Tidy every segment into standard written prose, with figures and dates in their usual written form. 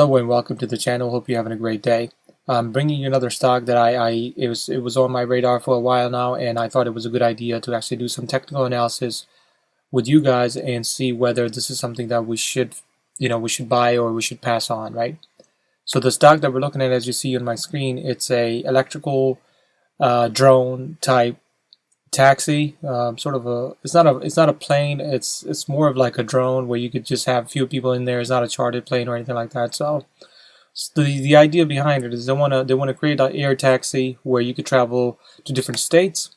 Hello and welcome to the channel. Hope you're having a great day. I'm bringing you another stock that it was on my radar for a while now, and I thought it was a good idea to actually do some technical analysis with you guys and see whether this is something that we should buy or we should pass on, right? So the stock that we're looking at, as you see on my screen, it's a electrical drone type taxi, it's not a plane. It's more of like a drone where you could just have a few people in there. It's not a chartered plane or anything like that. So the idea behind it is they want to create an air taxi where you could travel to different states,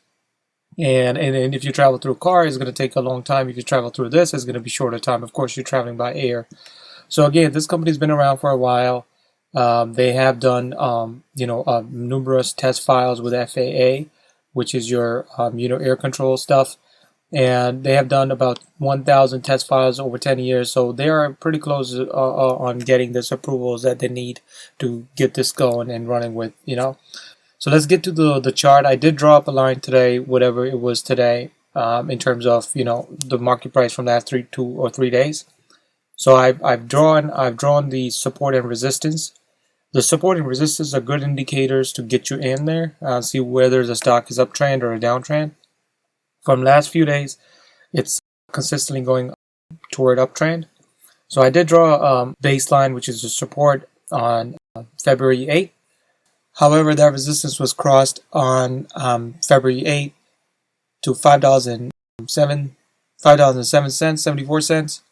and if you travel through a car, it's going to take a long time. If you travel through this, it's going to be shorter time. Of course, you're traveling by air. So again, this company's been around for a while. They have done numerous test files with FAA, which is your air control stuff, and they have done about 1,000 test files over 10 years, so they are pretty close on getting this approvals that they need to get this going and running with. So let's get to the chart. I did draw up a line today, whatever it was today, in terms of the market price from the last 2 or 3 days. So I've drawn the support and resistance. The support and resistance are good indicators to get you in there, see whether the stock is uptrend or a downtrend. From last few days, it's consistently going toward uptrend. So I did draw a baseline, which is the support on February 8th. However, that resistance was crossed on February 8th to $5.07, 74 cents.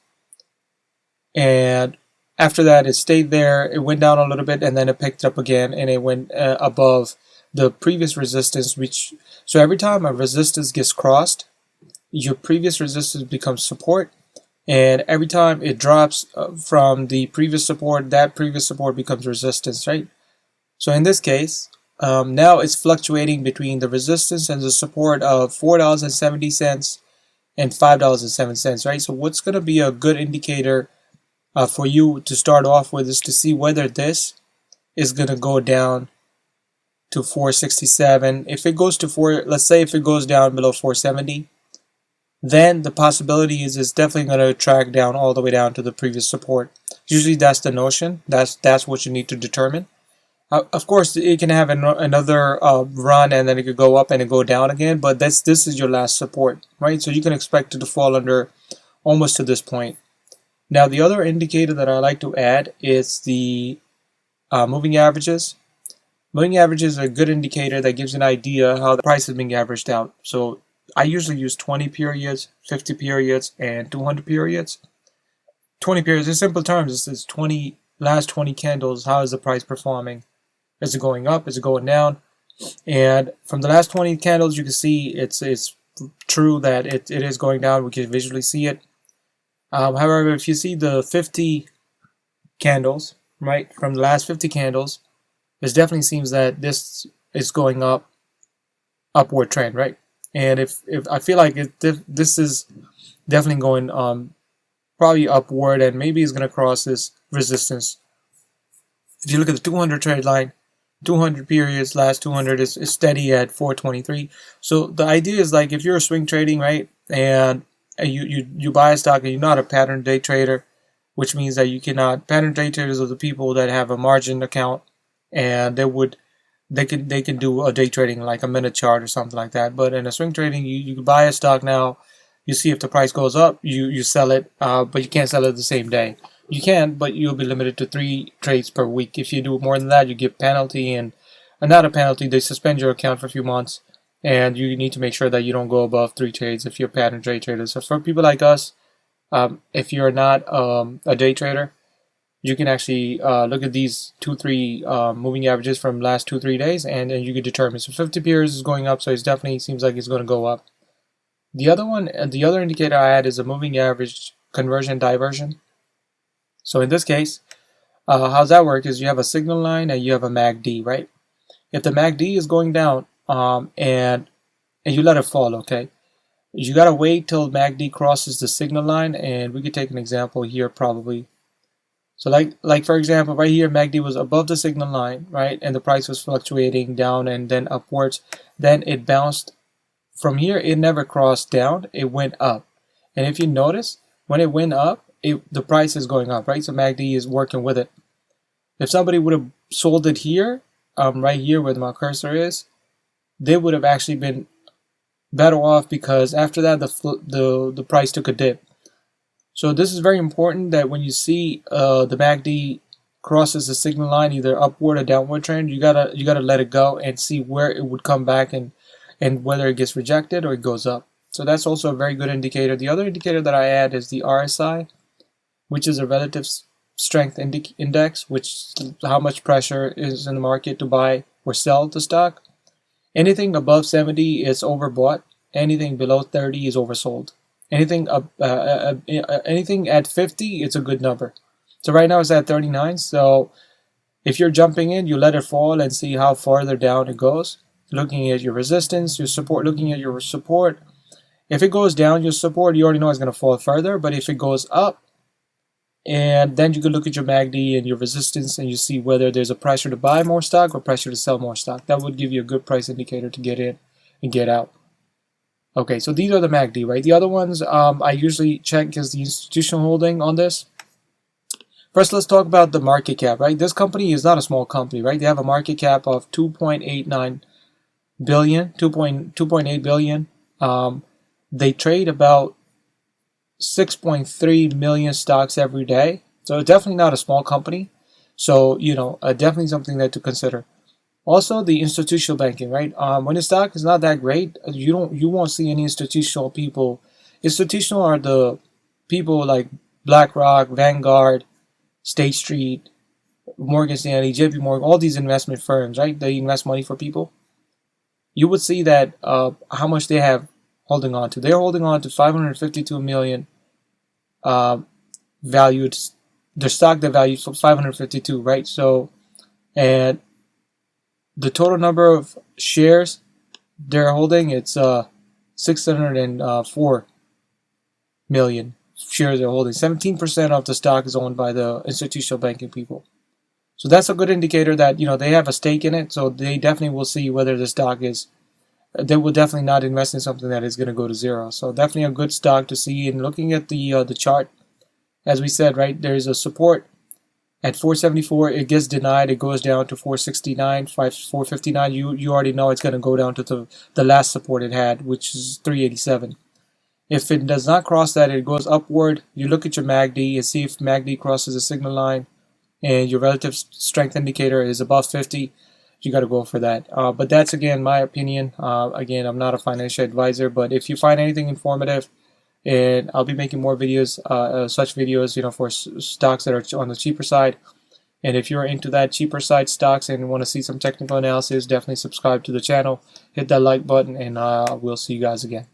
And after that, it stayed there. It went down a little bit, and then it picked up again, and it went above the previous resistance. So every time a resistance gets crossed, your previous resistance becomes support, and every time it drops from the previous support, that previous support becomes resistance, right? So in this case, now it's fluctuating between the resistance and the support of $4.70 and $5.07, right? So what's going to be a good indicator for you to start off with is to see whether this is going to go down to 467. If it goes to let's say if it goes down below 470, then the possibility is it's definitely going to track down all the way down to the previous support. Usually that's the notion. That's what you need to determine. Of course, it can have another run, and then it could go up and it go down again, but this is your last support, right? So you can expect it to fall under almost to this point. Now, the other indicator that I like to add is the moving averages. Moving averages are a good indicator that gives you an idea how the price is being averaged out. So I usually use 20 periods, 50 periods, and 200 periods. 20 periods, in simple terms, this is last 20 candles. How is the price performing? Is it going up? Is it going down? And from the last 20 candles, you can see it's true that it is going down. We can visually see it. However, if you see the 50 candles, right, from the last 50 candles, it definitely seems that this is going up, upward trend, right? And if I feel like this is definitely going probably upward, and maybe it's going to cross this resistance. If you look at the 200 trade line, 200 periods, last 200 is steady at 423. So the idea is, like, if you're swing trading, right, and you buy a stock and you're not a pattern day trader, which means that you cannot. Pattern day traders are the people that have a margin account, and they can do a day trading like a minute chart or something like that. But in a swing trading, you buy a stock now, you see if the price goes up, you sell it, but you can't sell it the same day. You can, but you'll be limited to 3 trades per week. If you do more than that, you get penalty, and not a penalty, they suspend your account for a few months. And you need to make sure that you don't go above 3 trades if you're a pattern day trader. So for people like us, if you're not a day trader, you can actually look at these 2-3 moving averages from last 2-3 days, and you can determine. So 50 periods is going up, so it definitely seems like it's going to go up. The other indicator I had is a moving average conversion diversion. So in this case, how's that work is you have a signal line and you have a MACD, right? If the MACD is going down, and you let it fall, okay, you gotta wait till MACD crosses the signal line, and we could take an example here probably. So like for example, right here, MACD was above the signal line, right, and the price was fluctuating down and then upwards. Then it bounced from here. It never crossed down, it went up. And if you notice, when it went up, the price is going up, right? So MACD is working with it. If somebody would have sold it here, right here where my cursor is, they would have actually been better off, because after that the price took a dip. So this is very important, that when you see the MACD crosses the signal line, either upward or downward trend, you gotta let it go and see where it would come back, and whether it gets rejected or it goes up. So that's also a very good indicator. The other indicator that I add is the RSI, which is a relative strength index, which how much pressure is in the market to buy or sell the stock. Anything above 70 is overbought. Anything below 30 is oversold. Anything anything at 50, it's a good number. So right now it's at 39. So if you're jumping in, you let it fall and see how farther down it goes. Looking at your resistance, your support, looking at your support. If it goes down, your support, you already know it's going to fall further. But if it goes up, and then you can look at your MACD and your resistance, and you see whether there's a pressure to buy more stock or pressure to sell more stock. That would give you a good price indicator to get in and get out. Okay, so these are the MACD, right? The other ones I usually check is the institutional holding on this. First, let's talk about the market cap, right? This company is not a small company, right? They have a market cap of 2.89 billion, 2.8 billion. They trade about 6.3 million stocks every day. So definitely not a small company. So, definitely something that to consider. Also, the institutional banking, right? When the stock is not that great, you won't see any institutional people. Institutional are the people like BlackRock, Vanguard, State Street, Morgan Stanley, JP Morgan, all these investment firms, right? They invest money for people. You would see that how much they have holding on to. They're holding on to 552 million valued. Their stock that valued for 552, right? So, and the total number of shares they're holding, it's 604 million shares they're holding. 17% of the stock is owned by the institutional banking people. So that's a good indicator that they have a stake in it. So they definitely will see whether the stock is. They will definitely not invest in something that is going to go to zero. So definitely a good stock to see. And looking at the chart, as we said, right, there's a support at 474. It gets denied. It goes down to 469, 459. You already know it's going to go down to the last support it had, which is 387. If it does not cross that, it goes upward. You look at your MACD and see if MACD crosses the signal line and your relative strength indicator is above 50. You got to go for that. But that's, again, my opinion. Again, I'm not a financial advisor, but if you find anything informative, and I'll be making more videos, such videos, for stocks that are on the cheaper side. And if you're into that cheaper side stocks and want to see some technical analysis, definitely subscribe to the channel, hit that like button, and we'll see you guys again.